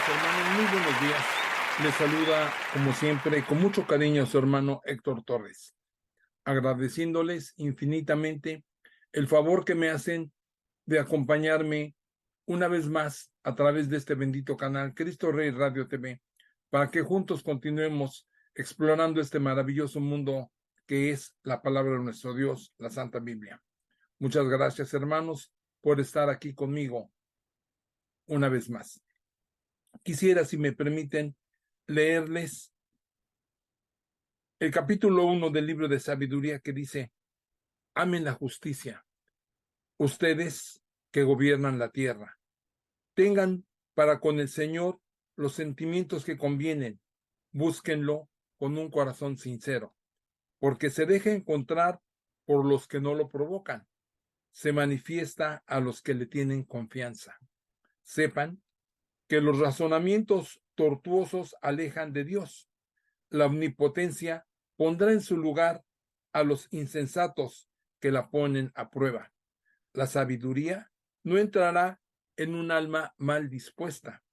queridos hermanos, muy buenos días. Les saluda, como siempre, con mucho cariño su hermano Héctor Torres, agradeciéndoles infinitamente el favor que me hacen de acompañarme una vez más a través de este bendito canal Cristo Rey Radio TV, para que juntos continuemos explorando este maravilloso mundo que es la palabra de nuestro Dios, la Santa Biblia. Muchas gracias, hermanos, por estar aquí conmigo una vez más. Quisiera, si me permiten, leerles el capítulo 1 del libro de sabiduría que dice: amen la justicia, ustedes que gobiernan la tierra. Tengan para con el Señor los sentimientos que convienen, búsquenlo con un corazón sincero, porque se deja encontrar por los que no lo provocan, se manifiesta a los que le tienen confianza. Sepan que los razonamientos tortuosos alejan de Dios. La omnipotencia pondrá en su lugar a los insensatos que la ponen a prueba. La sabiduría no entrará en un alma mal dispuesta,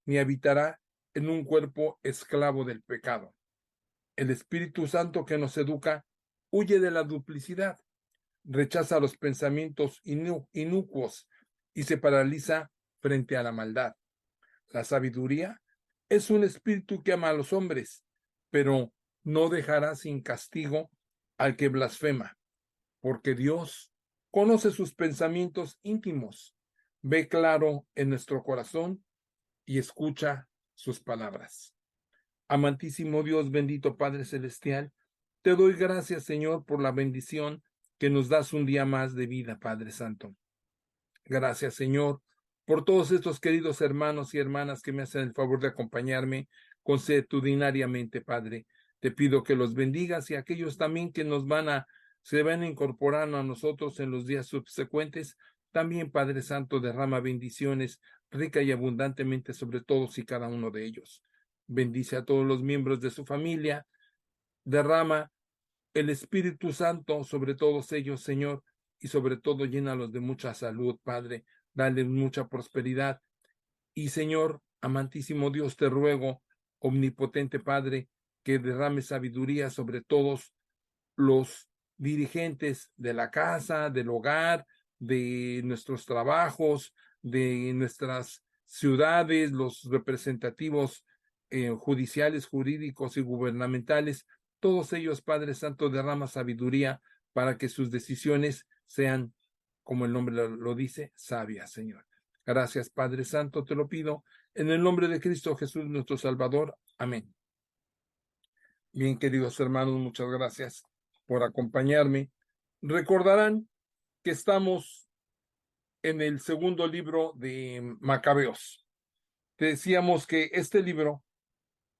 ni habitará en un cuerpo esclavo del pecado. El Espíritu Santo que nos educa huye de la duplicidad, rechaza los pensamientos inicuos y se paraliza frente a la maldad. La sabiduría es un espíritu que ama a los hombres, pero no dejará sin castigo al que blasfema, porque Dios conoce sus pensamientos íntimos, ve claro en nuestro corazón y escucha sus palabras. Amantísimo Dios, bendito Padre Celestial, te doy gracias, Señor, por la bendición que nos das un día más de vida, Padre Santo. Gracias, Señor, por todos estos queridos hermanos y hermanas que me hacen el favor de acompañarme consuetudinariamente, Padre. Te pido que los bendigas y aquellos también que se van incorporando a nosotros en los días subsecuentes, también, Padre Santo, derrama bendiciones rica y abundantemente sobre todos y cada uno de ellos. Bendice a todos los miembros de su familia, derrama el Espíritu Santo sobre todos ellos, Señor, y sobre todo llénalos de mucha salud, Padre, dale mucha prosperidad. Y Señor, amantísimo Dios, te ruego, omnipotente Padre, que derrame sabiduría sobre todos los dirigentes de la casa, del hogar, de nuestros trabajos, de nuestras ciudades, los representativos judiciales, jurídicos y gubernamentales. Todos ellos, Padre Santo, derrama sabiduría para que sus decisiones sean, como el nombre lo dice, sabias, Señor. Gracias, Padre Santo, te lo pido en el nombre de Cristo Jesús, nuestro Salvador. Amén. Bien, queridos hermanos, muchas gracias por acompañarme. Recordarán que estamos en el segundo libro de Macabeos. Te decíamos que este libro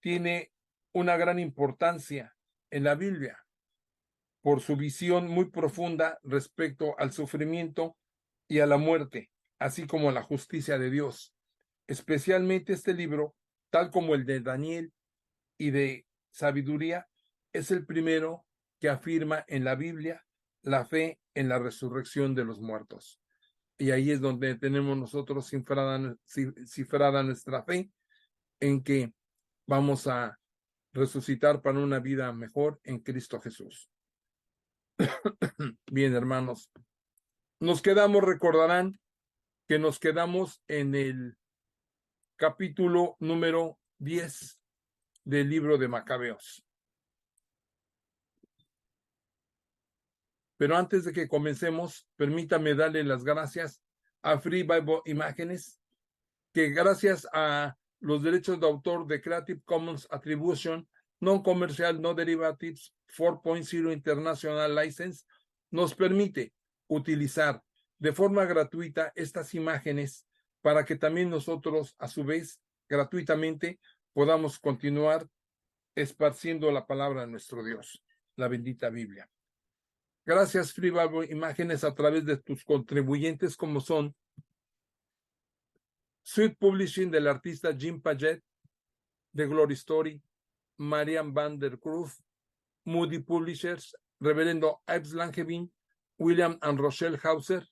tiene una gran importancia en la Biblia por su visión muy profunda respecto al sufrimiento y a la muerte, así como a la justicia de Dios. Especialmente este libro, tal como el de Daniel y de Sabiduría, es el primero que afirma en la Biblia la fe en la resurrección de los muertos. Y ahí es donde tenemos nosotros cifrada nuestra fe en que vamos a resucitar para una vida mejor en Cristo Jesús. Bien, hermanos, recordarán que nos quedamos en el capítulo número 10 del libro de Macabeos. Pero antes de que comencemos, permítame darle las gracias a Free Bible Imágenes, que gracias a los derechos de autor de Creative Commons Attribution, Non-Commercial, No Derivatives 4.0 International License, nos permite utilizar de forma gratuita estas imágenes para que también nosotros, a su vez, gratuitamente, podamos continuar esparciendo la palabra de nuestro Dios, la bendita Biblia. Gracias, Free Bible Imágenes, a través de tus contribuyentes como son Sweet Publishing del artista Jim Paget, de Glory Story, Marian van der Kroof, Moody Publishers, Reverendo Ives Langevin, William and Rochelle Hauser,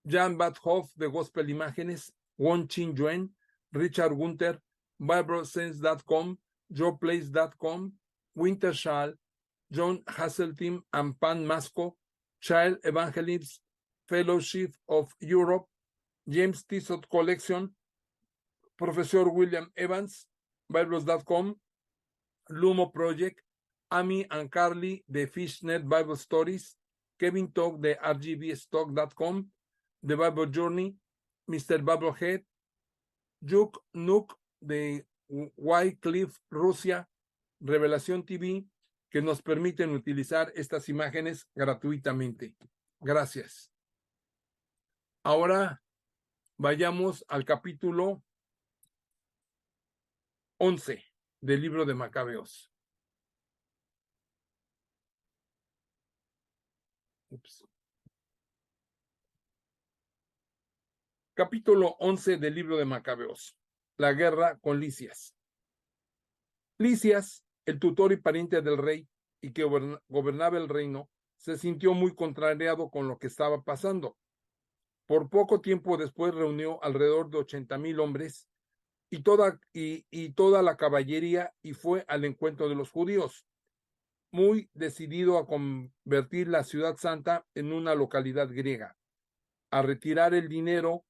Jan Badhoff de Gospel Imágenes, Won Chin Yuen, Richard Gunther, BibleSense.com, JoePlace.com, Wintershall, John Hasseltine and Pan Masco, Child Evangelist Fellowship of Europe, James Tissot Collection, Professor William Evans, Bibles.com, Lumo Project, Amy and Carly de Fishnet Bible Stories, Kevin Talk de RGBstock.com, The Bible Journey, Mr. Bubblehead, Juk Nook de Wycliffe Rusia, Revelación TV, que nos permiten utilizar estas imágenes gratuitamente. Gracias. Ahora vayamos al capítulo 11 del libro de Macabeos. Capítulo 11 del libro de Macabeos. La guerra con Lisias. Lisias, el tutor y pariente del rey y que gobernaba el reino, se sintió muy contrariado con lo que estaba pasando. Por poco tiempo después reunió alrededor de 80,000 hombres y toda la caballería y fue al encuentro de los judíos, muy decidido a convertir la ciudad santa en una localidad griega, a retirar el dinero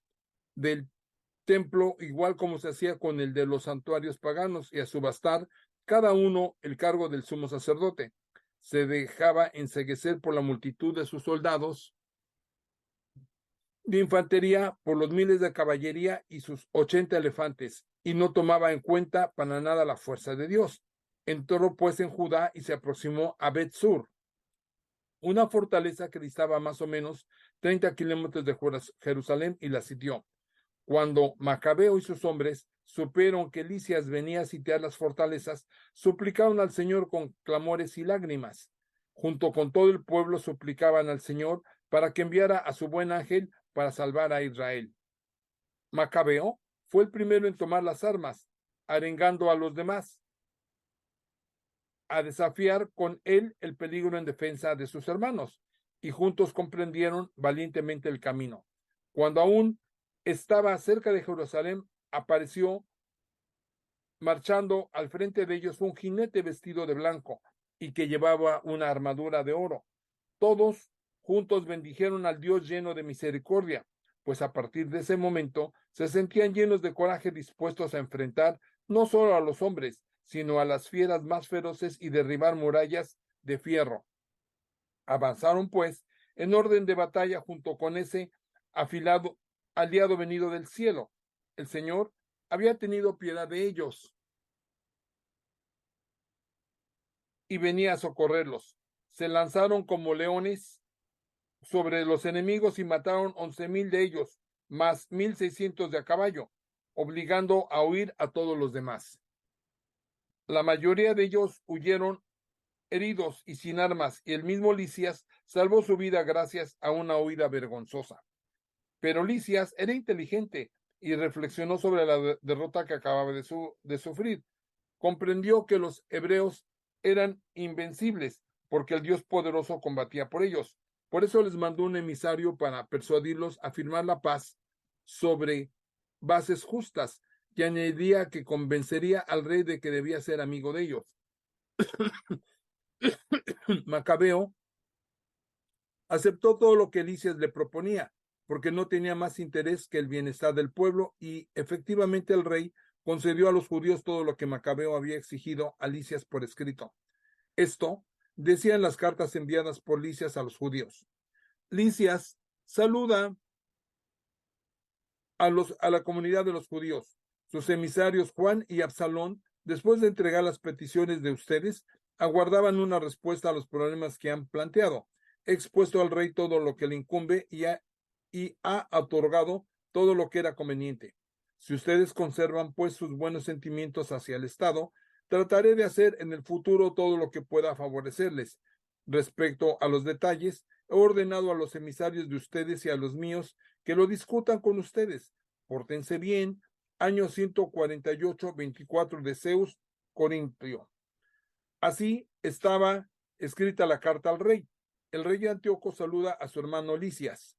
del templo igual como se hacía con el de los santuarios paganos y a subastar cada uno el cargo del sumo sacerdote. Se dejaba enceguecer por la multitud de sus soldados de infantería, por los miles de caballería y sus 80 elefantes, y no tomaba en cuenta para nada la fuerza de Dios. Entró pues en Judá y se aproximó a Bet-Sur, una fortaleza que distaba más o menos 30 kilómetros de Jerusalén, y la sitió. Cuando Macabeo y sus hombres supieron que Lisias venía a sitiar las fortalezas, suplicaron al Señor con clamores y lágrimas. Junto con todo el pueblo suplicaban al Señor para que enviara a su buen ángel para salvar a Israel. Macabeo fue el primero en tomar las armas, arengando a los demás a desafiar con él el peligro en defensa de sus hermanos, y juntos comprendieron valientemente el camino. Cuando aún estaba cerca de Jerusalén, apareció marchando al frente de ellos un jinete vestido de blanco y que llevaba una armadura de oro. Todos juntos bendijeron al Dios lleno de misericordia, pues a partir de ese momento se sentían llenos de coraje, dispuestos a enfrentar no solo a los hombres, sino a las fieras más feroces y derribar murallas de fierro. Avanzaron pues en orden de batalla junto con ese afilado aliado venido del cielo. El Señor había tenido piedad de ellos y venía a socorrerlos. Se lanzaron como leones sobre los enemigos y mataron 11,000 de ellos, más 1,600 de a caballo, obligando a huir a todos los demás. La mayoría de ellos huyeron heridos y sin armas, y el mismo Lisias salvó su vida gracias a una huida vergonzosa. Pero Lisias era inteligente y reflexionó sobre la derrota que acababa de sufrir. Comprendió que los hebreos eran invencibles porque el Dios poderoso combatía por ellos. Por eso les mandó un emisario para persuadirlos a firmar la paz sobre bases justas, y añadía que convencería al rey de que debía ser amigo de ellos. Macabeo aceptó todo lo que Lisias le proponía, porque no tenía más interés que el bienestar del pueblo, y efectivamente el rey concedió a los judíos todo lo que Macabeo había exigido a Lisias por escrito. Esto decían las cartas enviadas por Lisias a los judíos. Lisias saluda a la comunidad de los judíos. Sus emisarios Juan y Absalón, después de entregar las peticiones de ustedes, aguardaban una respuesta a los problemas que han planteado. He expuesto al rey todo lo que le incumbe y ha otorgado todo lo que era conveniente. Si ustedes conservan pues sus buenos sentimientos hacia el Estado, trataré de hacer en el futuro todo lo que pueda favorecerles. Respecto a los detalles, he ordenado a los emisarios de ustedes y a los míos que lo discutan con ustedes. Pórtense bien. Año 148, 24 de Zeus, Corintio. Así estaba escrita la carta al rey. El rey de Antíoco saluda a su hermano Lisias.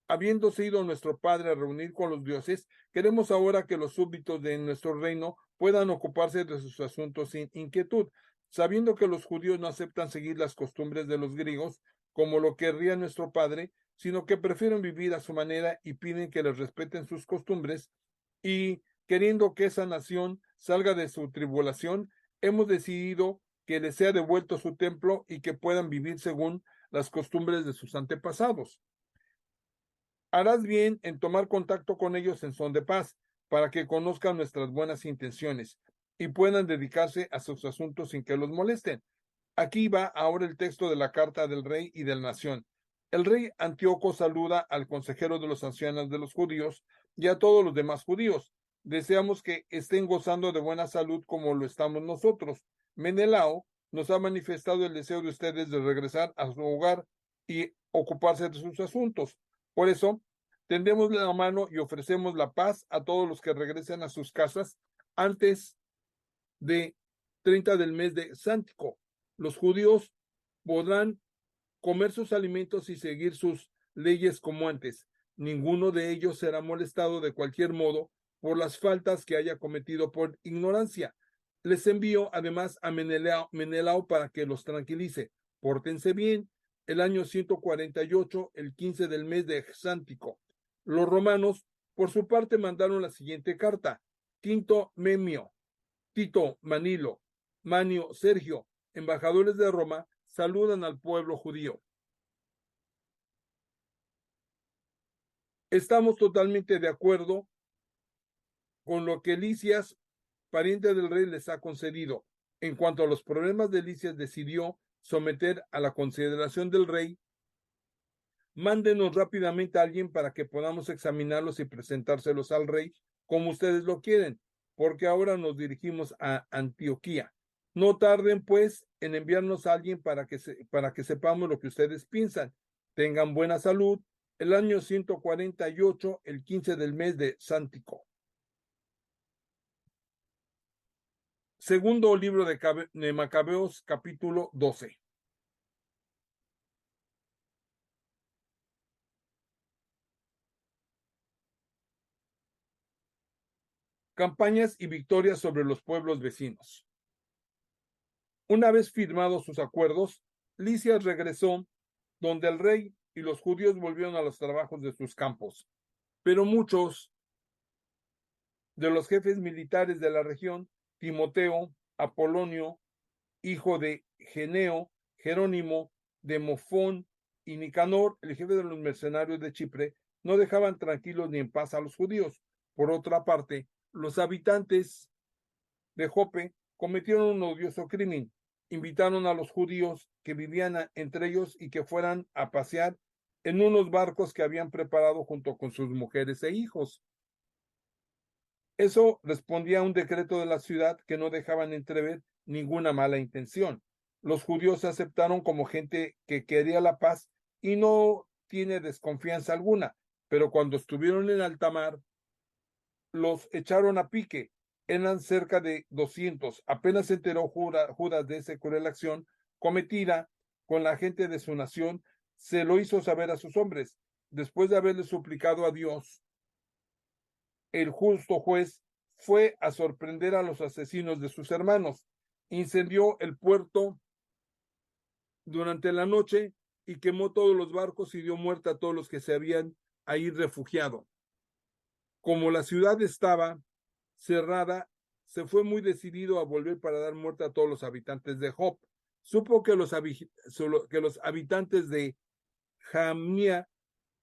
Habiéndose ido nuestro Padre a reunir con los dioses, queremos ahora que los súbditos de nuestro reino puedan ocuparse de sus asuntos sin inquietud, sabiendo que los judíos no aceptan seguir las costumbres de los griegos, como lo querría nuestro Padre, sino que prefieren vivir a su manera y piden que les respeten sus costumbres, y queriendo que esa nación salga de su tribulación, hemos decidido que les sea devuelto su templo y que puedan vivir según las costumbres de sus antepasados. Harás bien en tomar contacto con ellos en son de paz, para que conozcan nuestras buenas intenciones y puedan dedicarse a sus asuntos sin que los molesten. Aquí va ahora el texto de la carta del rey y de la nación. El rey Antíoco saluda al consejero de los ancianos de los judíos y a todos los demás judíos. Deseamos que estén gozando de buena salud como lo estamos nosotros. Menelao nos ha manifestado el deseo de ustedes de regresar a su hogar y ocuparse de sus asuntos. Por eso, tendemos la mano y ofrecemos la paz a todos los que regresen a sus casas antes de 30 del mes de Sántico. Los judíos podrán comer sus alimentos y seguir sus leyes como antes. Ninguno de ellos será molestado de cualquier modo por las faltas que haya cometido por ignorancia. Les envío además a Menelao para que los tranquilice. Pórtense bien. El año 148, el 15 del mes de Sántico. Los romanos, por su parte, mandaron la siguiente carta. Quinto Memio, Tito Manilo, Manio Sergio, embajadores de Roma, saludan al pueblo judío. Estamos totalmente de acuerdo con lo que Licias, pariente del rey, les ha concedido. En cuanto a los problemas de Licias, decidió someter a la consideración del rey. Mándenos rápidamente a alguien para que podamos examinarlos y presentárselos al rey como ustedes lo quieren, porque ahora nos dirigimos a Antioquía. No tarden, pues, en enviarnos a alguien para que sepamos lo que ustedes piensan. Tengan buena salud. El año 148, el 15 del mes de Sántico. Segundo libro de Macabeos, capítulo 12. Campañas y victorias sobre los pueblos vecinos. Una vez firmados sus acuerdos, Licias regresó donde el rey y los judíos volvieron a los trabajos de sus campos. Pero muchos de los jefes militares de la región, Timoteo, Apolonio, hijo de Geneo, Jerónimo, Demofón y Nicanor, el jefe de los mercenarios de Chipre, no dejaban tranquilos ni en paz a los judíos. Por otra parte, los habitantes de Jope cometieron un odioso crimen. Invitaron a los judíos que vivían entre ellos y que fueran a pasear en unos barcos que habían preparado junto con sus mujeres e hijos. Eso respondía a un decreto de la ciudad que no dejaban entrever ninguna mala intención. Los judíos se aceptaron como gente que quería la paz y no tiene desconfianza alguna, pero cuando estuvieron en alta mar, los echaron a pique. Eran cerca de 200. Apenas se enteró Judas de esa cruel acción cometida con la gente de su nación, se lo hizo saber a sus hombres. Después de haberle suplicado a Dios, el justo juez fue a sorprender a los asesinos de sus hermanos. Incendió el puerto durante la noche y quemó todos los barcos y dio muerte a todos los que se habían ahí refugiado. Como la ciudad estaba cerrada, se fue muy decidido a volver para dar muerte a todos los habitantes de Job. Supo que los habitantes de Jamnia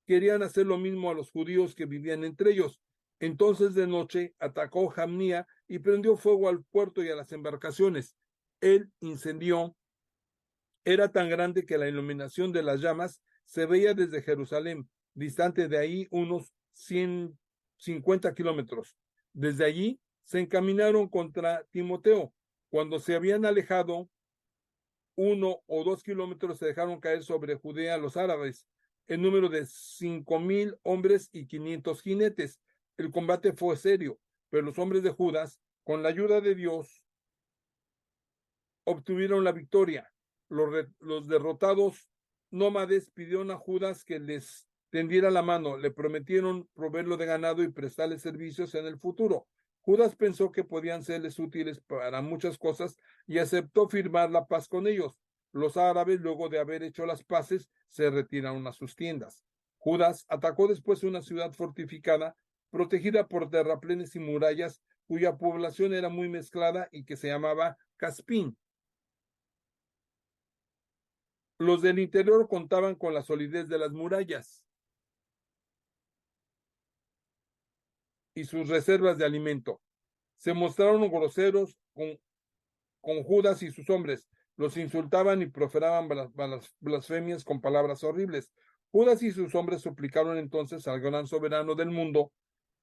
querían hacer lo mismo a los judíos que vivían entre ellos. Entonces de noche atacó Jamnia y prendió fuego al puerto y a las embarcaciones. El incendio era tan grande que la iluminación de las llamas se veía desde Jerusalén, distante de ahí unos 150 kilómetros. Desde allí se encaminaron contra Timoteo. Cuando se habían alejado 1 o 2 kilómetros, se dejaron caer sobre Judea los árabes, en número de 5,000 hombres y 500 jinetes. El combate fue serio, pero los hombres de Judas, con la ayuda de Dios, obtuvieron la victoria. Los derrotados nómades pidieron a Judas que les tendiera la mano. Le prometieron proveerlo de ganado y prestarle servicios en el futuro. Judas pensó que podían serles útiles para muchas cosas y aceptó firmar la paz con ellos. Los árabes, luego de haber hecho las paces, se retiraron a sus tiendas. Judas atacó después una ciudad fortificada, protegida por terraplenes y murallas, cuya población era muy mezclada y que se llamaba Caspín. Los del interior contaban con la solidez de las murallas y sus reservas de alimento. Se mostraron groseros con Judas y sus hombres. Los insultaban y proferaban blasfemias con palabras horribles. Judas y sus hombres suplicaron entonces al gran soberano del mundo,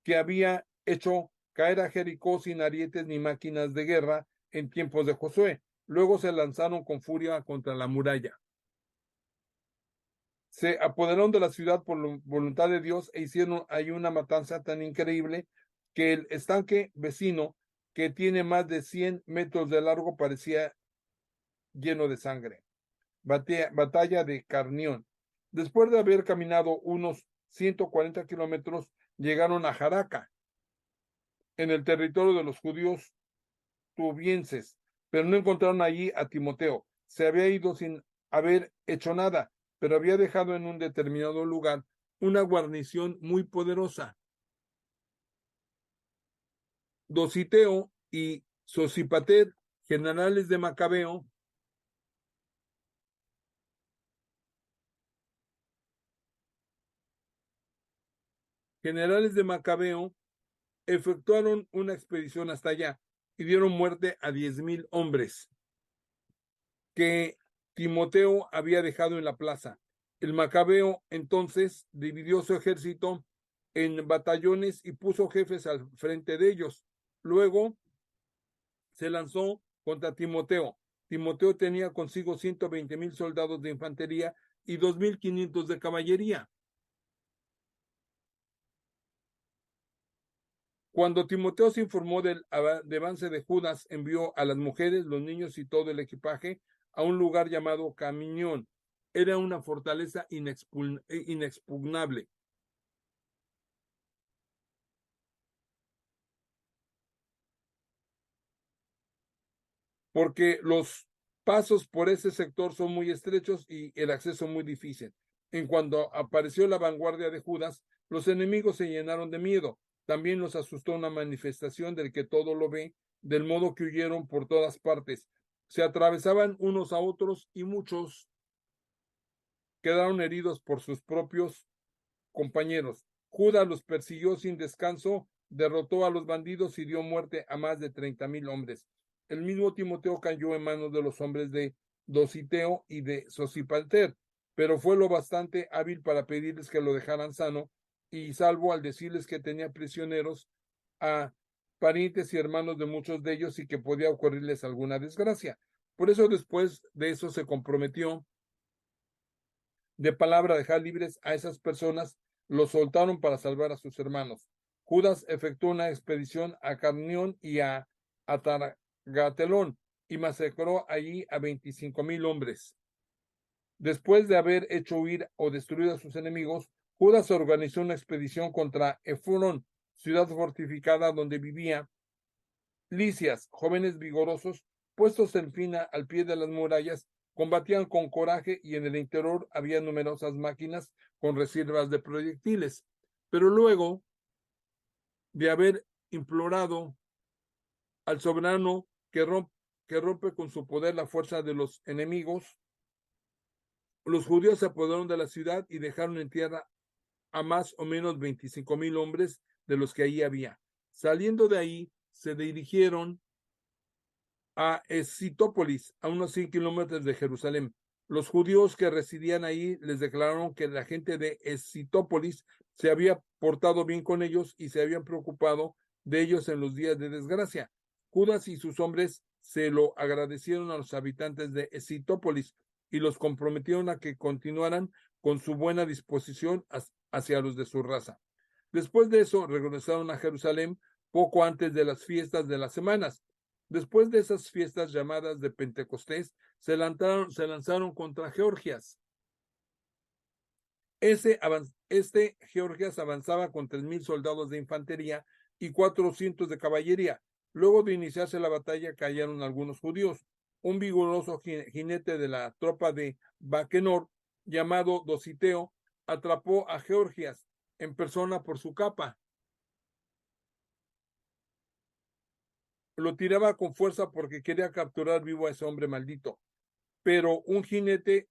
que había hecho caer a Jericó sin arietes ni máquinas de guerra en tiempos de Josué. Luego se lanzaron con furia contra la muralla. Se apoderaron de la ciudad por voluntad de Dios e hicieron ahí una matanza tan increíble que el estanque vecino, que tiene más de 100 metros de largo, parecía lleno de sangre. Batalla de Carnión. Después de haber caminado unos 140 kilómetros, llegaron a Jaraca, en el territorio de los judíos tubienses, pero no encontraron allí a Timoteo. Se había ido sin haber hecho nada, pero había dejado en un determinado lugar una guarnición muy poderosa. Dositeo y Sosipater, generales de Macabeo, efectuaron una expedición hasta allá y dieron muerte a 10,000 hombres que Timoteo había dejado en la plaza. El Macabeo entonces dividió su ejército en batallones y puso jefes al frente de ellos. Luego se lanzó contra Timoteo. Timoteo tenía consigo 120,000 soldados de infantería y 2,500 de caballería. Cuando Timoteo se informó del avance de Judas, envió a las mujeres, los niños y todo el equipaje a un lugar llamado Camiñón. Era una fortaleza inexpugnable. Porque los pasos por ese sector son muy estrechos y el acceso muy difícil. En cuanto apareció la vanguardia de Judas, los enemigos se llenaron de miedo. También los asustó una manifestación del que todo lo ve, del modo que huyeron por todas partes. Se atravesaban unos a otros y muchos quedaron heridos por sus propios compañeros. Judas los persiguió sin descanso, derrotó a los bandidos y dio muerte a más de 30,000 hombres. El mismo Timoteo cayó en manos de los hombres de Dositeo y de Sosipater, pero fue lo bastante hábil para pedirles que lo dejaran sano y salvo al decirles que tenía prisioneros a parientes y hermanos de muchos de ellos y que podía ocurrirles alguna desgracia. Por eso después de eso se comprometió de palabra dejar libres a esas personas, los soltaron para salvar a sus hermanos. Judas efectuó una expedición a Carnión y a Atargatelón y masacró allí a 25,000 hombres. Después de haber hecho huir o destruir a sus enemigos, Judas organizó una expedición contra Efurón, ciudad fortificada donde vivía Licias, jóvenes vigorosos, puestos en fila al pie de las murallas, combatían con coraje y en el interior había numerosas máquinas con reservas de proyectiles. Pero luego de haber implorado al soberano que rompe con su poder la fuerza de los enemigos, los judíos se apoderaron de la ciudad y dejaron en tierra a más o menos 25,000 hombres de los que allí había. Saliendo de ahí, se dirigieron a Escitópolis, a unos 100 kilómetros de Jerusalén. Los judíos que residían ahí les declararon que la gente de Escitópolis se había portado bien con ellos y se habían preocupado de ellos en los días de desgracia. Judas y sus hombres se lo agradecieron a los habitantes de Escitópolis y los comprometieron a que continuaran con su buena disposición hacia los de su raza. Después de eso, regresaron a Jerusalén poco antes de las fiestas de las semanas. Después de esas fiestas llamadas de Pentecostés, se lanzaron contra Georgias, Este Georgias avanzaba con 3,000 soldados de infantería y 400 de caballería. Luego de iniciarse la batalla cayeron algunos judíos. Un vigoroso jinete de la tropa de Baquenor, llamado Dositeo, atrapó a Georgias en persona por su capa. Lo tiraba con fuerza porque quería capturar vivo a ese hombre maldito. Pero un jinete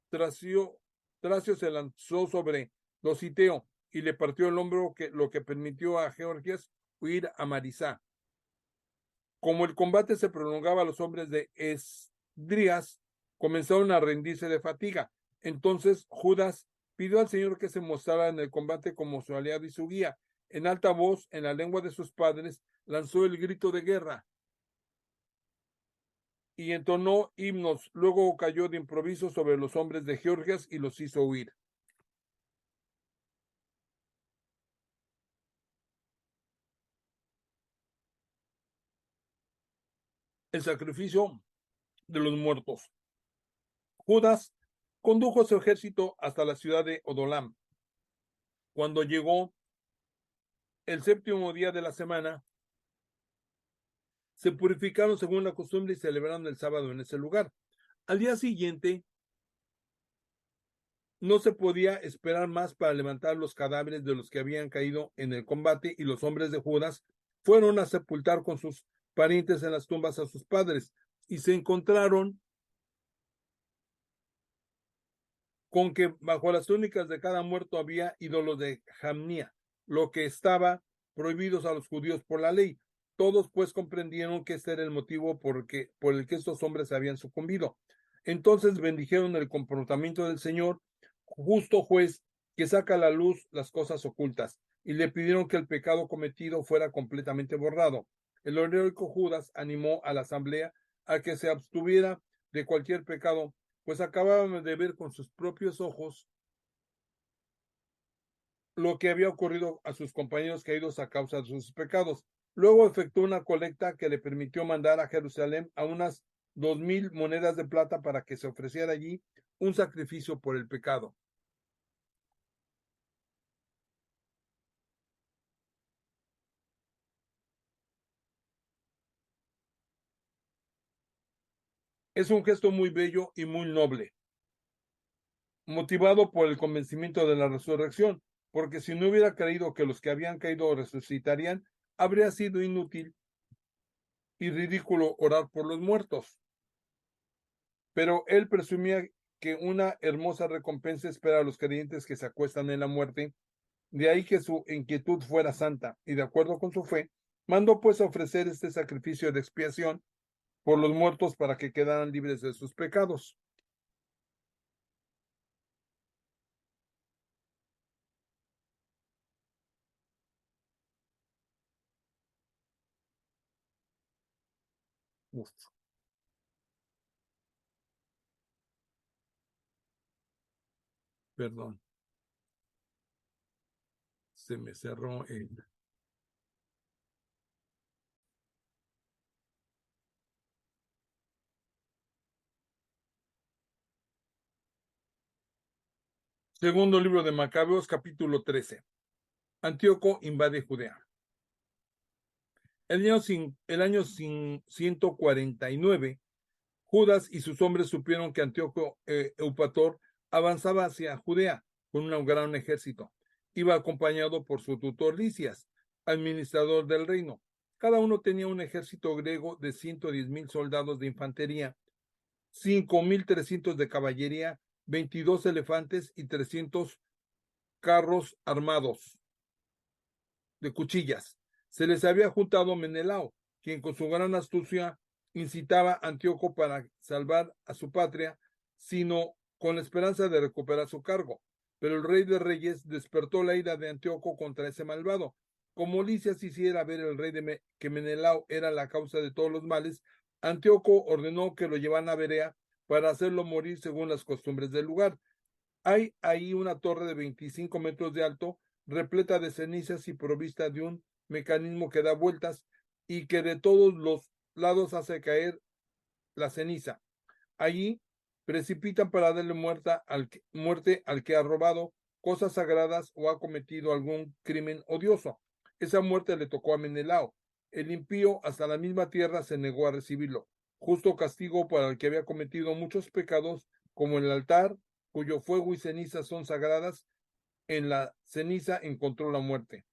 tracio se lanzó sobre Dositeo y le partió el hombro, lo que permitió a Georgias huir a Marisá. Como el combate se prolongaba, los hombres de Esdrías comenzaron a rendirse de fatiga. Entonces Judas pidió al Señor que se mostrara en el combate como su aliado y su guía. En alta voz, en la lengua de sus padres, lanzó el grito de guerra y entonó himnos. Luego cayó de improviso sobre los hombres de Georgias y los hizo huir. El sacrificio de los muertos. Judas condujo su ejército hasta la ciudad de Odolam. Cuando llegó el séptimo día de la semana, se purificaron según la costumbre y celebraron el sábado en ese lugar. Al día siguiente, no se podía esperar más para levantar los cadáveres de los que habían caído en el combate, y los hombres de Judas fueron a sepultar con sus parientes en las tumbas a sus padres, y se encontraron con que bajo las túnicas de cada muerto había ídolos de Jamnia, lo que estaba prohibidos a los judíos por la ley. Todos pues comprendieron que este era el motivo por el que estos hombres habían sucumbido. Entonces bendijeron el comportamiento del Señor, justo juez, que saca a la luz las cosas ocultas, y le pidieron que el pecado cometido fuera completamente borrado. El heroico Judas animó a la asamblea a que se abstuviera de cualquier pecado, pues acababan de ver con sus propios ojos lo que había ocurrido a sus compañeros caídos a causa de sus pecados. Luego efectuó una colecta que le permitió mandar a Jerusalén a unas 2,000 monedas de plata para que se ofreciera allí un sacrificio por el pecado. Es un gesto muy bello y muy noble, motivado por el convencimiento de la resurrección, porque si no hubiera creído que los que habían caído resucitarían, habría sido inútil y ridículo orar por los muertos. Pero él presumía que una hermosa recompensa espera a los creyentes que se acuestan en la muerte. De ahí que su inquietud fuera santa, y de acuerdo con su fe, mandó pues a ofrecer este sacrificio de expiación por los muertos para que quedaran libres de sus pecados. Uf, perdón, se me cerró el... Segundo libro de Macabeos, capítulo 13. Antíoco invade Judea. El año 149, Judas y sus hombres supieron que Antíoco Eupator avanzaba hacia Judea con un gran ejército. Iba acompañado por su tutor Lisias, administrador del reino. Cada uno tenía un ejército griego de 110,000 soldados de infantería, 5,300 de caballería, 22 elefantes y 300 carros armados de cuchillas. Se les había juntado Menelao, quien con su gran astucia incitaba a Antíoco para salvar a su patria, sino con la esperanza de recuperar su cargo. Pero el rey de reyes despertó la ira de Antíoco contra ese malvado. Como Lisias hiciera ver el rey que Menelao era la causa de todos los males, Antíoco ordenó que lo llevaran a Berea para hacerlo morir según las costumbres del lugar. Hay ahí una torre de 25 metros de alto, repleta de cenizas y provista de un mecanismo que da vueltas y que de todos los lados hace caer la ceniza. Allí precipitan para darle muerte al que ha robado cosas sagradas o ha cometido algún crimen odioso. Esa muerte le tocó a Menelao. El impío hasta la misma tierra se negó a recibirlo. Justo castigo para el que había cometido muchos pecados, como el altar, cuyo fuego y cenizas son sagradas, en la ceniza encontró la muerte.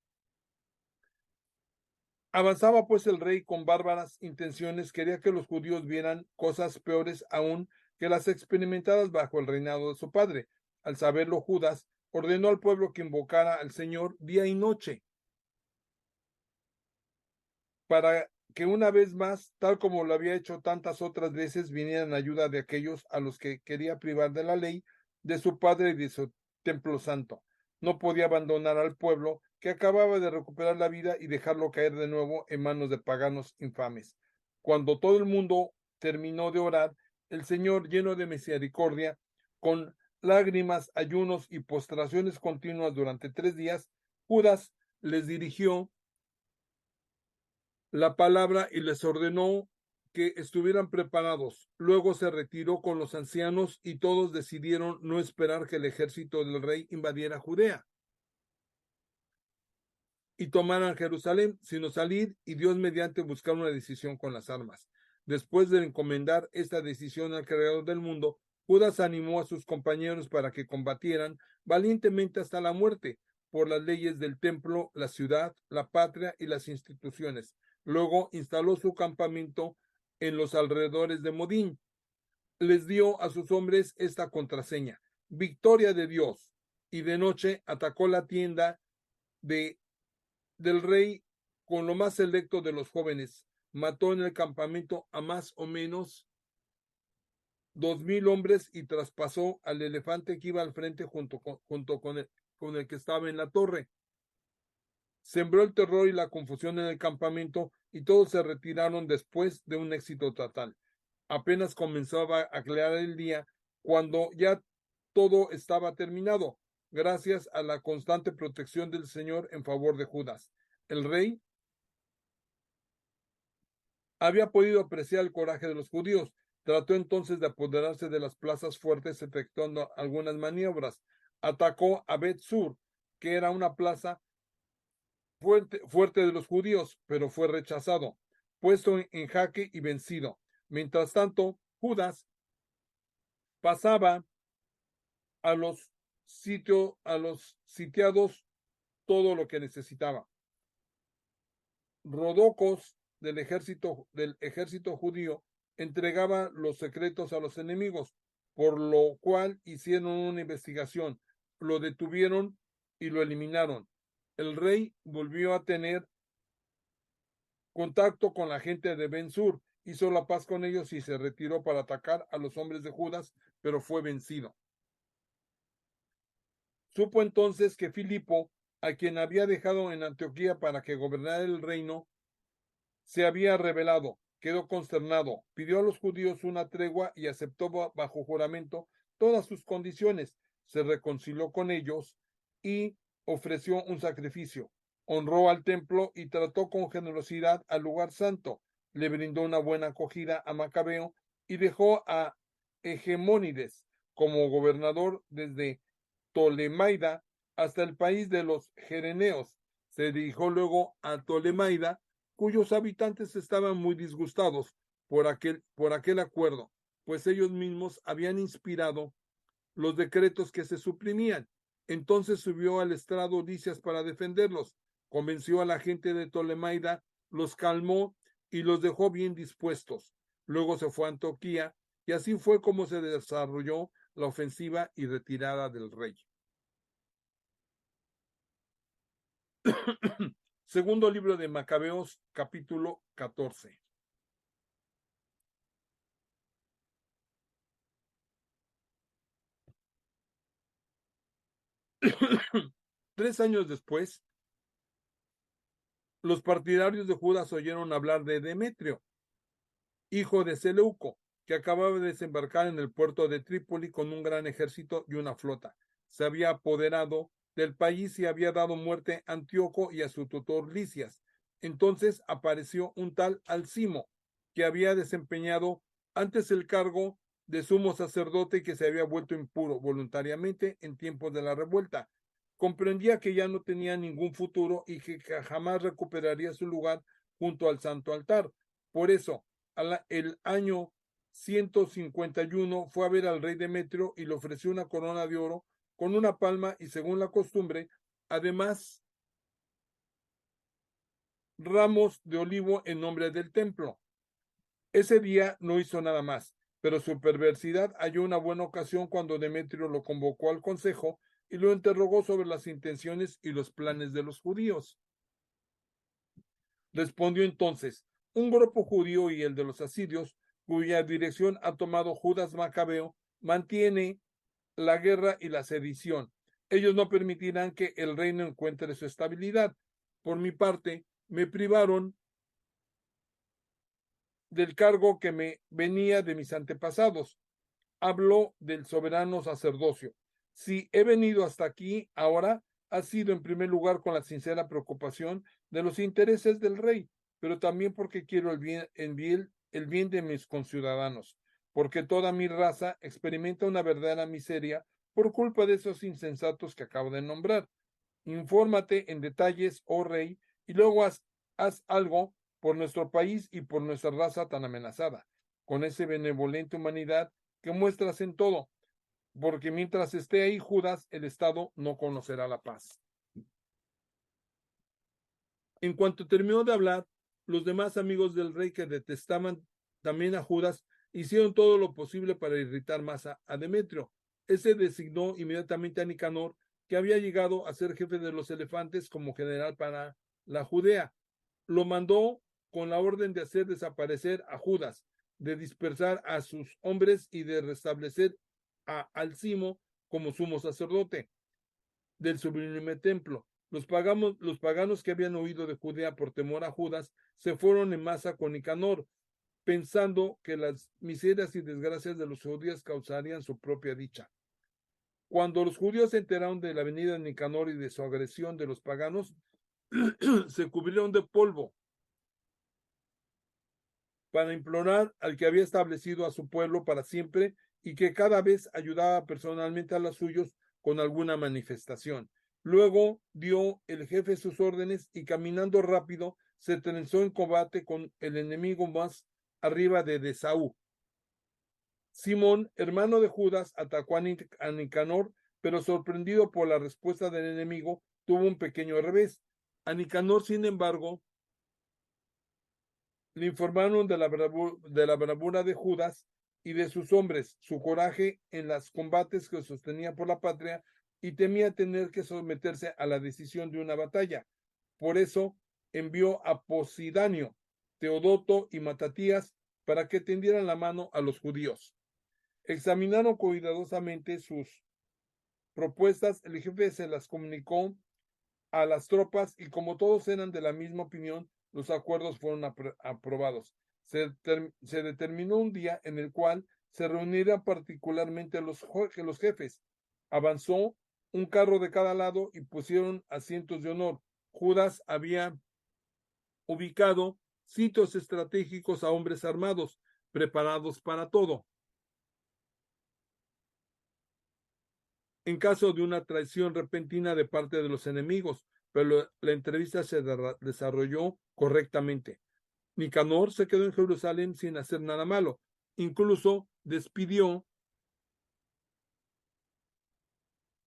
Avanzaba pues el rey con bárbaras intenciones, quería que los judíos vieran cosas peores aún que las experimentadas bajo el reinado de su padre. Al saberlo, Judas ordenó al pueblo que invocara al Señor día y noche, para que una vez más, tal como lo había hecho tantas otras veces, vinieran en ayuda de aquellos a los que quería privar de la ley, de su padre y de su templo santo. No podía abandonar al pueblo que acababa de recuperar la vida y dejarlo caer de nuevo en manos de paganos infames. Cuando todo el mundo terminó de orar, el Señor, lleno de misericordia, con lágrimas, ayunos y postraciones continuas durante 3 días, Judas les dirigió la palabra y les ordenó que estuvieran preparados. Luego se retiró con los ancianos y todos decidieron no esperar que el ejército del rey invadiera Judea y tomaran Jerusalén, sino salir y Dios mediante buscar una decisión con las armas. Después de encomendar esta decisión al Creador del mundo, Judas animó a sus compañeros para que combatieran valientemente hasta la muerte por las leyes del templo, la ciudad, la patria y las instituciones. Luego instaló su campamento en los alrededores de Modín. Les dio a sus hombres esta contraseña: victoria de Dios. Y de noche atacó la tienda de del rey con lo más selecto de los jóvenes. Mató en el campamento a más o menos 2000 hombres y traspasó al elefante que iba al frente junto con el que estaba en la torre. Sembró el terror y la confusión en el campamento y todos se retiraron después de un éxito total. Apenas comenzaba a aclarar el día cuando ya todo estaba terminado, gracias a la constante protección del Señor en favor de Judas. El rey había podido apreciar el coraje de los judíos. Trató entonces de apoderarse de las plazas fuertes, efectuando algunas maniobras. Atacó a Bet-Sur, que era una plaza fuerte de los judíos, pero fue rechazado, puesto en jaque y vencido. Mientras tanto, Judas pasaba a los sitiados todo lo que necesitaba. Rodocos del ejército judío entregaba los secretos a los enemigos, por lo cual hicieron una investigación, lo detuvieron y lo eliminaron. El rey volvió a tener contacto con la gente de Ben-Sur, hizo la paz con ellos y se retiró para atacar a los hombres de Judas, pero fue vencido. Supo entonces que Filipo, a quien había dejado en Antioquía para que gobernara el reino, se había rebelado, quedó consternado, pidió a los judíos una tregua y aceptó bajo juramento todas sus condiciones, se reconcilió con ellos y ofreció un sacrificio, honró al templo y trató con generosidad al lugar santo, le brindó una buena acogida a Macabeo y dejó a Hegemónides como gobernador desde Tolemaida hasta el país de los Gereneos. Se dirigió luego a Tolemaida, cuyos habitantes estaban muy disgustados por aquel acuerdo, pues ellos mismos habían inspirado los decretos que se suprimían. Entonces subió al estrado Licias para defenderlos, convenció a la gente de Tolemaida, los calmó y los dejó bien dispuestos. Luego se fue a Antioquía y así fue como se desarrolló la ofensiva y retirada del rey. Segundo libro de Macabeos, capítulo 14. 3 años después, los partidarios de Judas oyeron hablar de Demetrio, hijo de Seleuco, que acababa de desembarcar en el puerto de Trípoli con un gran ejército y una flota. Se había apoderado del país y había dado muerte a Antíoco y a su tutor Licias. Entonces apareció un tal Alcimo, que había desempeñado antes el cargo de sumo sacerdote que se había vuelto impuro voluntariamente en tiempos de la revuelta. Comprendía que ya no tenía ningún futuro y que jamás recuperaría su lugar junto al santo altar. Por eso, el año 151 fue a ver al rey Demetrio y le ofreció una corona de oro con una palma y, según la costumbre, además ramos de olivo en nombre del templo. Ese día no hizo nada más, pero su perversidad halló una buena ocasión cuando Demetrio lo convocó al consejo y lo interrogó sobre las intenciones y los planes de los judíos. Respondió entonces: un grupo judío y el de los asirios, cuya dirección ha tomado Judas Macabeo, mantiene la guerra y la sedición. Ellos no permitirán que el reino encuentre su estabilidad. Por mi parte, me privaron del cargo que me venía de mis antepasados. Hablo del soberano sacerdocio. Si he venido hasta aquí ahora, ha sido en primer lugar con la sincera preocupación de los intereses del rey, pero también porque quiero el bien de mis conciudadanos, porque toda mi raza experimenta una verdadera miseria por culpa de esos insensatos que acabo de nombrar. Infórmate en detalles, oh rey, y luego haz algo por nuestro país y por nuestra raza tan amenazada, con esa benevolente humanidad que muestras en todo, porque mientras esté ahí Judas, el Estado no conocerá la paz. En cuanto terminó de hablar, los demás amigos del rey, que detestaban también a Judas, hicieron todo lo posible para irritar más a Demetrio. Ese designó inmediatamente a Nicanor, que había llegado a ser jefe de los elefantes, como general para la Judea. Lo mandó con la orden de hacer desaparecer a Judas, de dispersar a sus hombres y de restablecer a Alcimo como sumo sacerdote del sublime templo. Los paganos que habían huido de Judea por temor a Judas se fueron en masa con Nicanor, pensando que las miserias y desgracias de los judíos causarían su propia dicha. Cuando los judíos se enteraron de la venida de Nicanor y de su agresión de los paganos, se cubrieron de polvo para implorar al que había establecido a su pueblo para siempre y que cada vez ayudaba personalmente a los suyos con alguna manifestación. Luego dio el jefe sus órdenes y, caminando rápido, se trenzó en combate con el enemigo más arriba de Esaú. Simón, hermano de Judas, atacó a Nicanor, pero sorprendido por la respuesta del enemigo, tuvo un pequeño revés. A Nicanor, sin embargo, le informaron de la bravura de Judas y de sus hombres, su coraje en los combates que sostenía por la patria, y temía tener que someterse a la decisión de una batalla. Por eso envió a Posidanio, Teodoto y Matatías para que tendieran la mano a los judíos. Examinaron cuidadosamente sus propuestas, el jefe se las comunicó a las tropas y, como todos eran de la misma opinión, los acuerdos fueron aprobados. Se determinó un día en el cual se reunirían particularmente los jefes. Avanzó un carro de cada lado y pusieron asientos de honor. Judas había ubicado sitios estratégicos a hombres armados, preparados para todo, en caso de una traición repentina de parte de los enemigos, pero la entrevista se desarrolló correctamente. Nicanor se quedó en Jerusalén sin hacer nada malo. Incluso despidió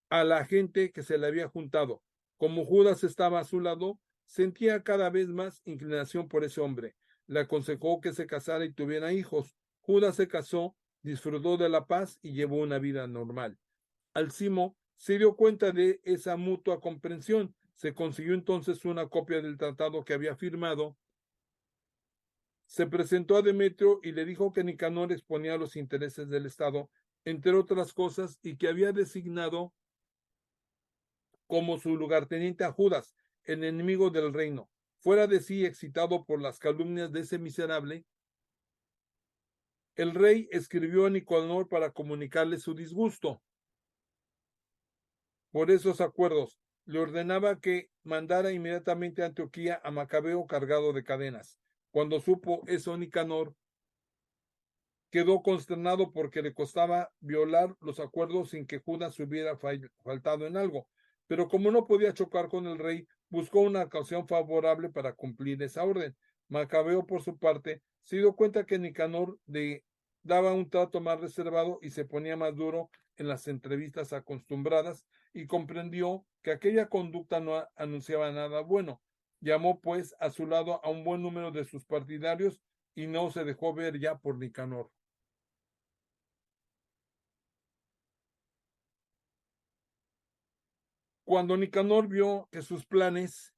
a la gente que se le había juntado. Como Judas estaba a su lado, sentía cada vez más inclinación por ese hombre. Le aconsejó que se casara y tuviera hijos. Judas se casó, disfrutó de la paz y llevó una vida normal. Alcimo se dio cuenta de esa mutua comprensión. Se consiguió entonces una copia del tratado que había firmado. Se presentó a Demetrio y le dijo que Nicanor exponía los intereses del Estado, entre otras cosas, y que había designado como su lugarteniente a Judas, el enemigo del reino. Fuera de sí, excitado por las calumnias de ese miserable, el rey escribió a Nicanor para comunicarle su disgusto por esos acuerdos. Le ordenaba que mandara inmediatamente a Antioquía a Macabeo cargado de cadenas. Cuando supo eso Nicanor, quedó consternado porque le costaba violar los acuerdos sin que Judas hubiera faltado en algo. Pero como no podía chocar con el rey, buscó una ocasión favorable para cumplir esa orden. Macabeo, por su parte, se dio cuenta que Nicanor le daba un trato más reservado y se ponía más duro en las entrevistas acostumbradas, y comprendió que aquella conducta no anunciaba nada bueno. Llamó, pues, a su lado a un buen número de sus partidarios y no se dejó ver ya por Nicanor. Cuando Nicanor vio que sus planes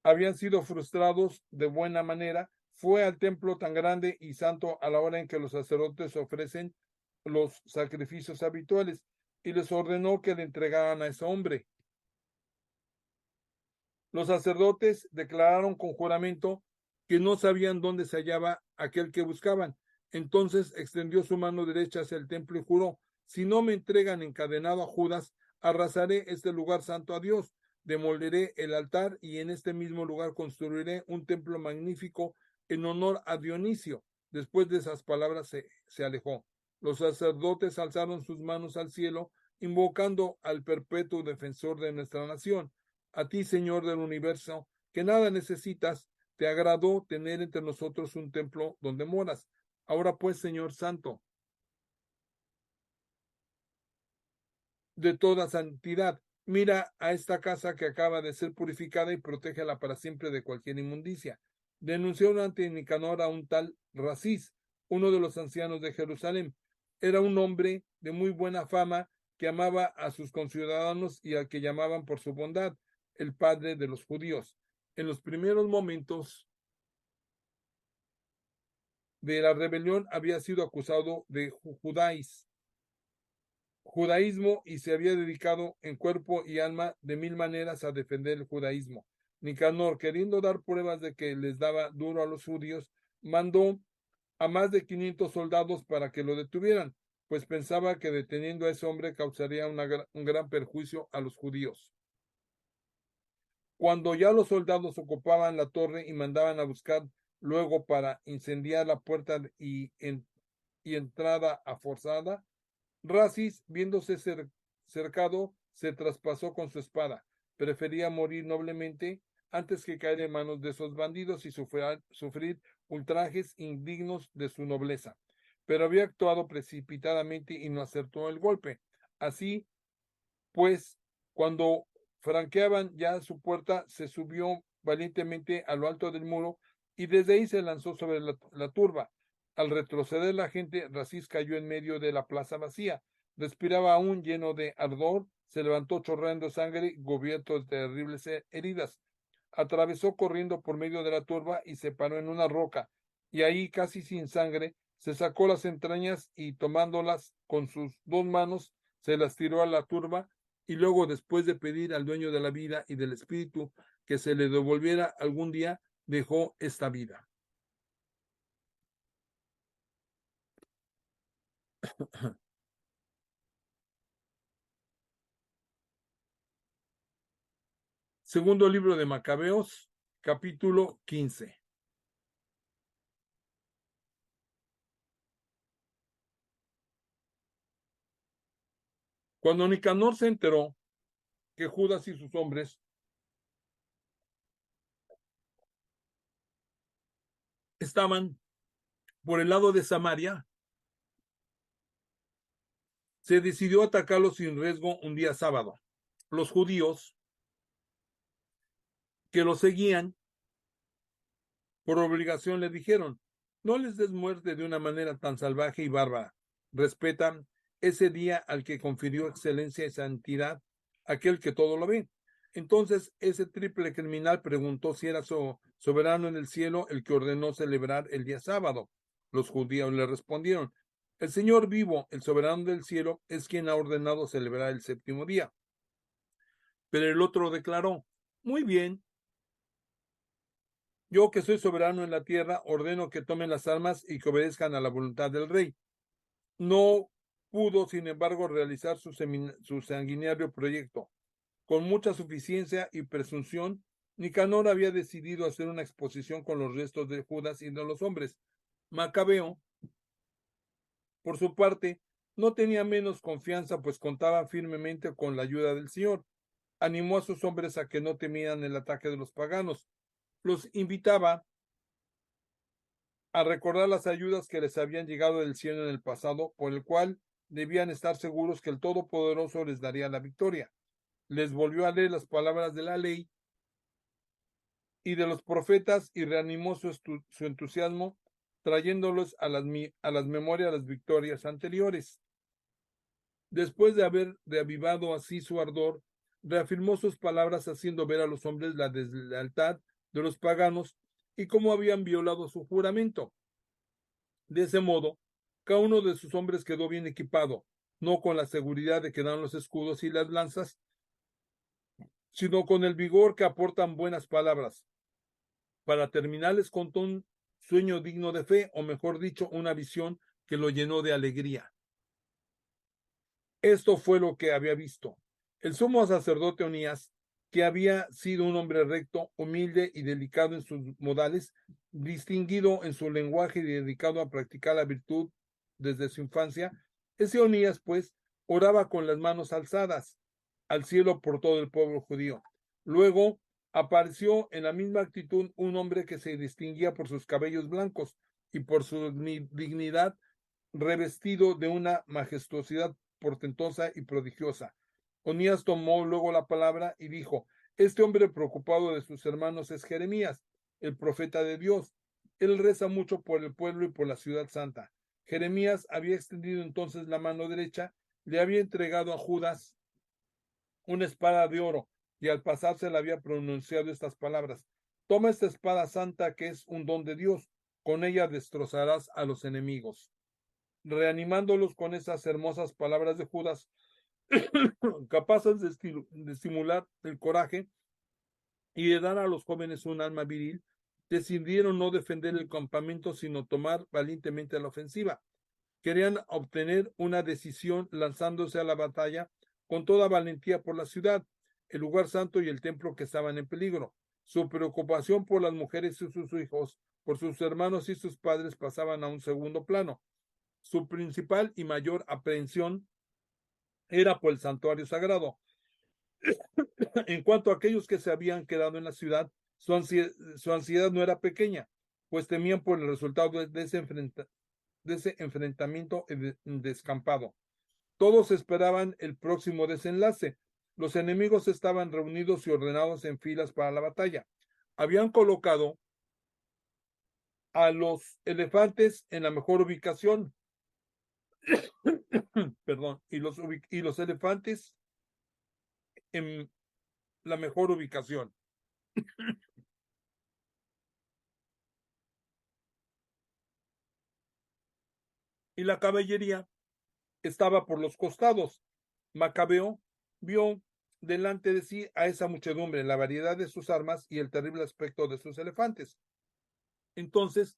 habían sido frustrados de buena manera, fue al templo tan grande y santo a la hora en que los sacerdotes ofrecen los sacrificios habituales, y les ordenó que le entregaran a ese hombre. Los sacerdotes declararon con juramento que no sabían dónde se hallaba aquel que buscaban. Entonces extendió su mano derecha hacia el templo y juró: si no me entregan encadenado a Judas, arrasaré este lugar santo a Dios, demoleré el altar y en este mismo lugar construiré un templo magnífico en honor a Dionisio. Después de esas palabras se alejó. Los sacerdotes alzaron sus manos al cielo, invocando al perpetuo defensor de nuestra nación. A ti, Señor del universo, que nada necesitas, te agradó tener entre nosotros un templo donde moras. Ahora pues, Señor Santo, de toda santidad, mira a esta casa que acaba de ser purificada y protégela para siempre de cualquier inmundicia. Denunció ante Nicanor a un tal Racis, uno de los ancianos de Jerusalén. Era un hombre de muy buena fama que amaba a sus conciudadanos y al que llamaban por su bondad el padre de los judíos. En los primeros momentos de la rebelión había sido acusado de judaísmo y se había dedicado en cuerpo y alma de mil maneras a defender el judaísmo. Nicanor, queriendo dar pruebas de que les daba duro a los judíos, mandó a más de 500 soldados para que lo detuvieran, pues pensaba que deteniendo a ese hombre causaría un gran perjuicio a los judíos. Cuando ya los soldados ocupaban la torre y mandaban a buscar luego para incendiar la puerta y entrada a forzada, Racis, viéndose cercado, se traspasó con su espada. Prefería morir noblemente antes que caer en manos de esos bandidos y sufrir ultrajes indignos de su nobleza. Pero había actuado precipitadamente y no acertó el golpe. Así pues, cuando franqueaban ya su puerta, se subió valientemente a lo alto del muro y desde ahí se lanzó sobre la turba. Al retroceder la gente, Racis cayó en medio de la plaza vacía. Respiraba aún lleno de ardor, se levantó chorreando sangre, cubierto de terribles heridas. Atravesó corriendo por medio de la turba y se paró en una roca, y ahí, casi sin sangre, se sacó las entrañas y tomándolas con sus dos manos, se las tiró a la turba y luego, después de pedir al dueño de la vida y del espíritu que se le devolviera algún día, dejó esta vida. Segundo libro de Macabeos, capítulo 15. Cuando Nicanor se enteró que Judas y sus hombres estaban por el lado de Samaria, se decidió atacarlos sin riesgo un día sábado. Los judíos que lo seguían por obligación le dijeron: no les des muerte de una manera tan salvaje y bárbara. Respetan ese día al que confirió excelencia y santidad, aquel que todo lo ve. Entonces ese triple criminal preguntó si era soberano en el cielo el que ordenó celebrar el día sábado. Los judíos le respondieron: el Señor vivo, el soberano del cielo, es quien ha ordenado celebrar el séptimo día. Pero el otro declaró: muy bien, yo, que soy soberano en la tierra, ordeno que tomen las armas y que obedezcan a la voluntad del rey. No pudo, sin embargo, realizar su sanguinario proyecto. Con mucha suficiencia y presunción, Nicanor había decidido hacer una exposición con los restos de Judas y de los hombres. Macabeo, por su parte, no tenía menos confianza, pues contaba firmemente con la ayuda del Señor. Animó a sus hombres a que no temieran el ataque de los paganos. Los invitaba a recordar las ayudas que les habían llegado del cielo en el pasado, por el cual debían estar seguros que el Todopoderoso les daría la victoria. Les volvió a leer las palabras de la ley y de los profetas y reanimó su entusiasmo, trayéndolos a las memorias las victorias anteriores. Después de haber reavivado así su ardor, reafirmó sus palabras haciendo ver a los hombres la deslealtad de los paganos y cómo habían violado su juramento. De ese modo, cada uno de sus hombres quedó bien equipado, no con la seguridad de que dan los escudos y las lanzas, sino con el vigor que aportan buenas palabras. Para terminar, les contó un sueño digno de fe, o mejor dicho, una visión que lo llenó de alegría. Esto fue lo que había visto. El sumo sacerdote Onías, que había sido un hombre recto, humilde y delicado en sus modales, distinguido en su lenguaje y dedicado a practicar la virtud desde su infancia, ese Onías, pues, oraba con las manos alzadas al cielo por todo el pueblo judío. Luego apareció en la misma actitud un hombre que se distinguía por sus cabellos blancos y por su dignidad, revestido de una majestuosidad portentosa y prodigiosa. Onías tomó luego la palabra y dijo: este hombre preocupado de sus hermanos es Jeremías, el profeta de Dios. Él reza mucho por el pueblo y por la ciudad santa. Jeremías había extendido entonces la mano derecha, le había entregado a Judas una espada de oro, y al pasarse le había pronunciado estas palabras: toma esta espada santa que es un don de Dios, con ella destrozarás a los enemigos. Reanimándolos con esas hermosas palabras de Judas, capaces de estimular el coraje y de dar a los jóvenes un alma viril, decidieron no defender el campamento, sino tomar valientemente la ofensiva. Querían obtener una decisión lanzándose a la batalla con toda valentía por la ciudad, el lugar santo y el templo que estaban en peligro. Su preocupación por las mujeres y sus hijos, por sus hermanos y sus padres pasaban a un segundo plano. Su principal y mayor aprehensión era por el santuario sagrado. En cuanto a aquellos que se habían quedado en la ciudad, su ansiedad no era pequeña, pues temían por el resultado de ese enfrentamiento descampado. Todos esperaban el próximo desenlace. Los enemigos estaban reunidos y ordenados en filas para la batalla. Habían colocado a los elefantes en la mejor ubicación, perdón, y los elefantes en la mejor ubicación. Y la caballería estaba por los costados. Macabeo vio delante de sí a esa muchedumbre, la variedad de sus armas y el terrible aspecto de sus elefantes. Entonces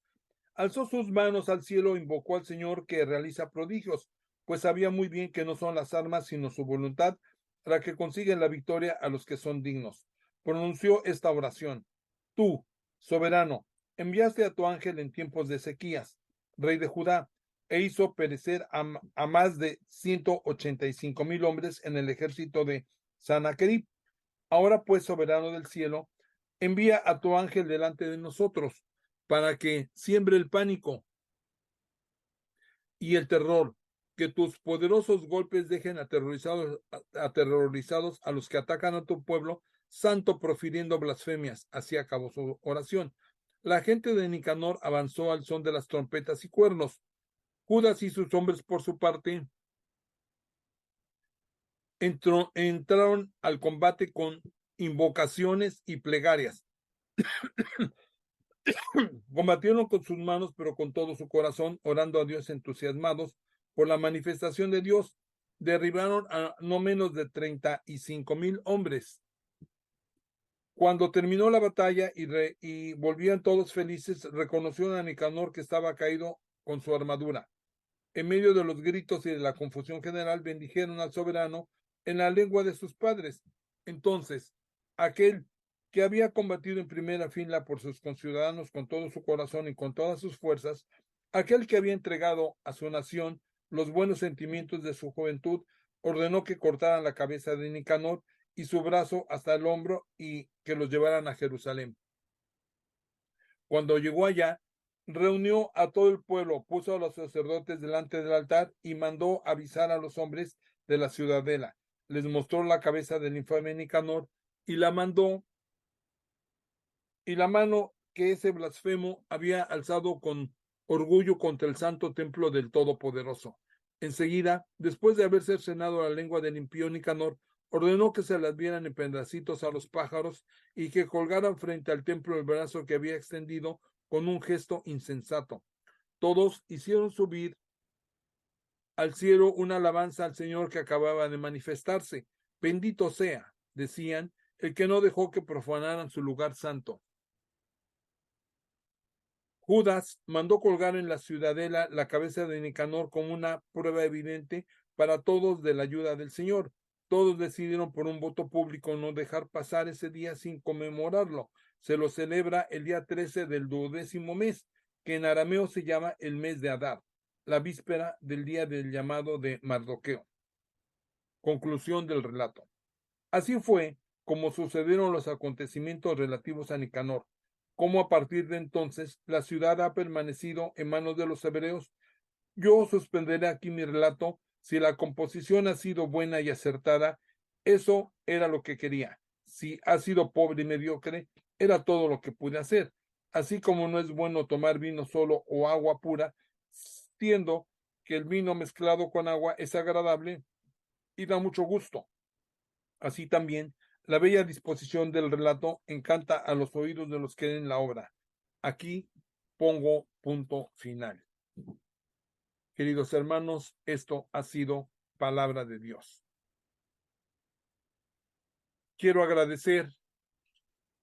alzó sus manos al cielo e invocó al Señor que realiza prodigios, pues sabía muy bien que no son las armas, sino su voluntad, la que consigue la victoria a los que son dignos. Pronunció esta oración: tú, soberano, enviaste a tu ángel en tiempos de sequías, rey de Judá, e hizo perecer a más de 185,000 hombres en el ejército de Sanaquerib. Ahora pues, soberano del cielo, envía a tu ángel delante de nosotros, para que siembre el pánico y el terror, que tus poderosos golpes dejen aterrorizados a los que atacan a tu pueblo santo, profiriendo blasfemias. Así acabó su oración. La gente de Nicanor avanzó al son de las trompetas y cuernos. Judas y sus hombres, por su parte, entraron al combate con invocaciones y plegarias. Combatieron con sus manos, pero con todo su corazón, orando a Dios entusiasmados por la manifestación de Dios. Derribaron a no menos de 35,000 hombres. Cuando terminó la batalla y volvían todos felices, reconocieron a Nicanor, que estaba caído con su armadura. En medio de los gritos y de la confusión general, bendijeron al soberano en la lengua de sus padres. Entonces, aquel que había combatido en primera fila por sus conciudadanos con todo su corazón y con todas sus fuerzas, Aquel que había entregado a su nación los buenos sentimientos de su juventud, ordenó que cortaran la cabeza de Nicanor y su brazo hasta el hombro y que los llevaran a Jerusalén. Cuando llegó allá, reunió a todo el pueblo, puso a los sacerdotes delante del altar y mandó avisar a los hombres de la ciudadela. Les mostró la cabeza del infame Nicanor y la mano que ese blasfemo había alzado con orgullo contra el santo templo del Todopoderoso. Enseguida, después de haber cercenado la lengua del impío Nicanor, ordenó que se las dieran en pedacitos a los pájaros y que colgaran frente al templo el brazo que había extendido con un gesto insensato. Todos hicieron subir al cielo una alabanza al Señor que acababa de manifestarse. Bendito sea, decían, el que no dejó que profanaran su lugar santo. Judas mandó colgar en la ciudadela la cabeza de Nicanor como una prueba evidente para todos de la ayuda del Señor. Todos decidieron por un voto público no dejar pasar ese día sin conmemorarlo. Se lo celebra el día 13 del 12º mes, que en arameo se llama el mes de Adar, la víspera del día del llamado de Mardoqueo. Conclusión del relato. Así fue como sucedieron los acontecimientos relativos a Nicanor, como a partir de entonces la ciudad ha permanecido en manos de los hebreos. Yo suspenderé aquí mi relato. Si la composición ha sido buena y acertada, eso era lo que quería. Si ha sido pobre y mediocre, era todo lo que pude hacer. Así como no es bueno tomar vino solo o agua pura, siendo que el vino mezclado con agua es agradable y da mucho gusto. Así también, la bella disposición del relato encanta a los oídos de los que leen la obra. Aquí pongo punto final. Queridos hermanos, esto ha sido palabra de Dios. Quiero agradecer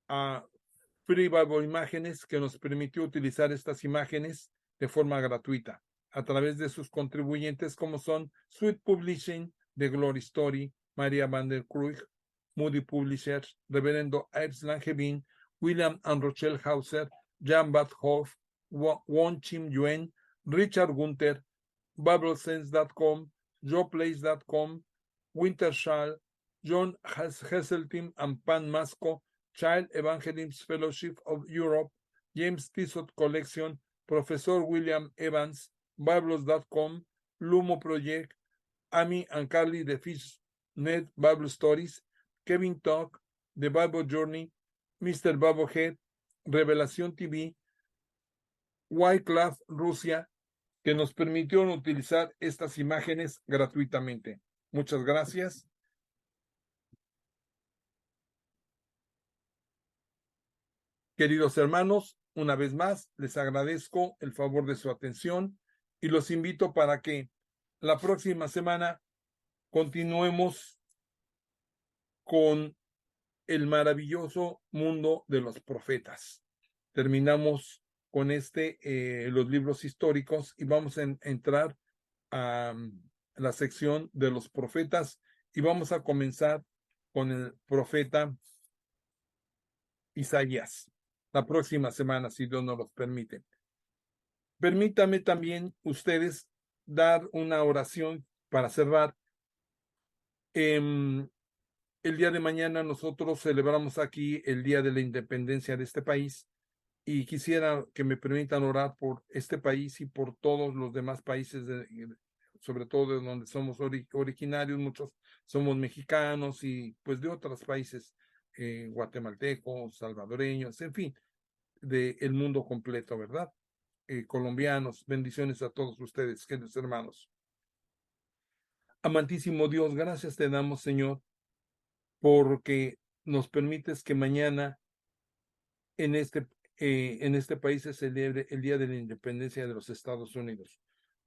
a Free Bible Imágenes que nos permitió utilizar estas imágenes de forma gratuita a través de sus contribuyentes como son Sweet Publishing, The Glory Story, María van der Krug, Moody Publishers, Reverendo Ives Langevin, William and Rochelle Hauser, Jan Bad Hoff, Won Chim Yuen, Richard Gunther, BibleSense.com, JoePlace.com, Wintershall, John Heseltine and Pan Masco, Child Evangelist Fellowship of Europe, James Tissot Collection, Professor William Evans, Bibles.com, Lumo Project, Amy and Carly the Fish Net Bible Stories, Kevin Talk, The Bible Journey, Mr. Bubblehead, Revelación TV, Wycliffe Rusia, que nos permitieron utilizar estas imágenes gratuitamente. Muchas gracias. Queridos hermanos, una vez más les agradezco el favor de su atención y los invito para que la próxima semana continuemos con el maravilloso mundo de los profetas. Terminamos con los libros históricos y vamos a entrar a la sección de los profetas y vamos a comenzar con el profeta Isaías la próxima semana, si Dios nos lo permite. Permítame también ustedes dar una oración para cerrar. El día de mañana nosotros celebramos aquí el Día de la Independencia de este país y quisiera que me permitan orar por este país y por todos los demás países, sobre todo de donde somos originarios, muchos somos mexicanos y pues de otros países, guatemaltecos, salvadoreños, en fin, del mundo completo, ¿verdad? Colombianos, bendiciones a todos ustedes, queridos hermanos. Amantísimo Dios, gracias te damos, Señor, porque nos permites que mañana en este país se celebre el Día de la Independencia de los Estados Unidos.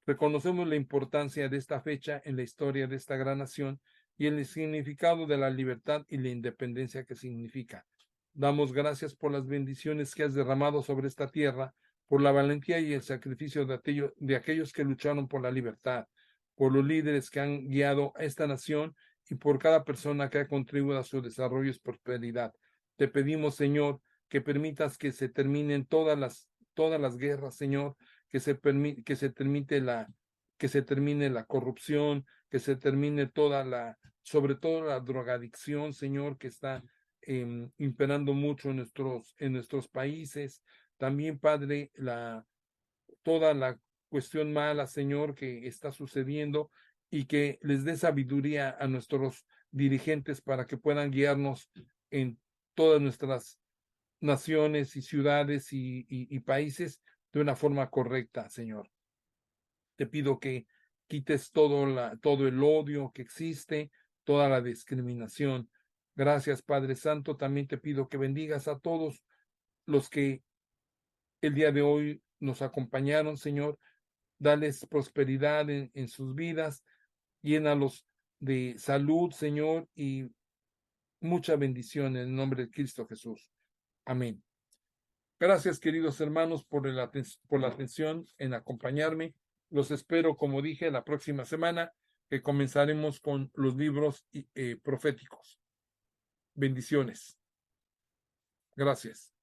Reconocemos la importancia de esta fecha en la historia de esta gran nación y el significado de la libertad y la independencia que significa. Damos gracias por las bendiciones que has derramado sobre esta tierra, por la valentía y el sacrificio de aquellos que lucharon por la libertad, por los líderes que han guiado a esta nación y por cada persona que ha contribuido a su desarrollo y prosperidad. Te pedimos, Señor, que permitas que se terminen todas las guerras, Señor, que se termine la corrupción, que se termine sobre todo la drogadicción, Señor, que está imperando mucho en nuestros países. También, Padre, toda la cuestión mala, Señor, que está sucediendo, y que les dé sabiduría a nuestros dirigentes para que puedan guiarnos en todas nuestras naciones y ciudades y países de una forma correcta, Señor. Te pido que quites todo el odio que existe, toda la discriminación. Gracias, Padre Santo. También te pido que bendigas a todos los que el día de hoy nos acompañaron, Señor. Dales prosperidad en sus vidas, llénalos de salud, Señor, y mucha bendición en el nombre de Cristo Jesús. Amén. Gracias, queridos hermanos, por la atención en acompañarme. Los espero, como dije, la próxima semana, que comenzaremos con los libros proféticos. Bendiciones. Gracias.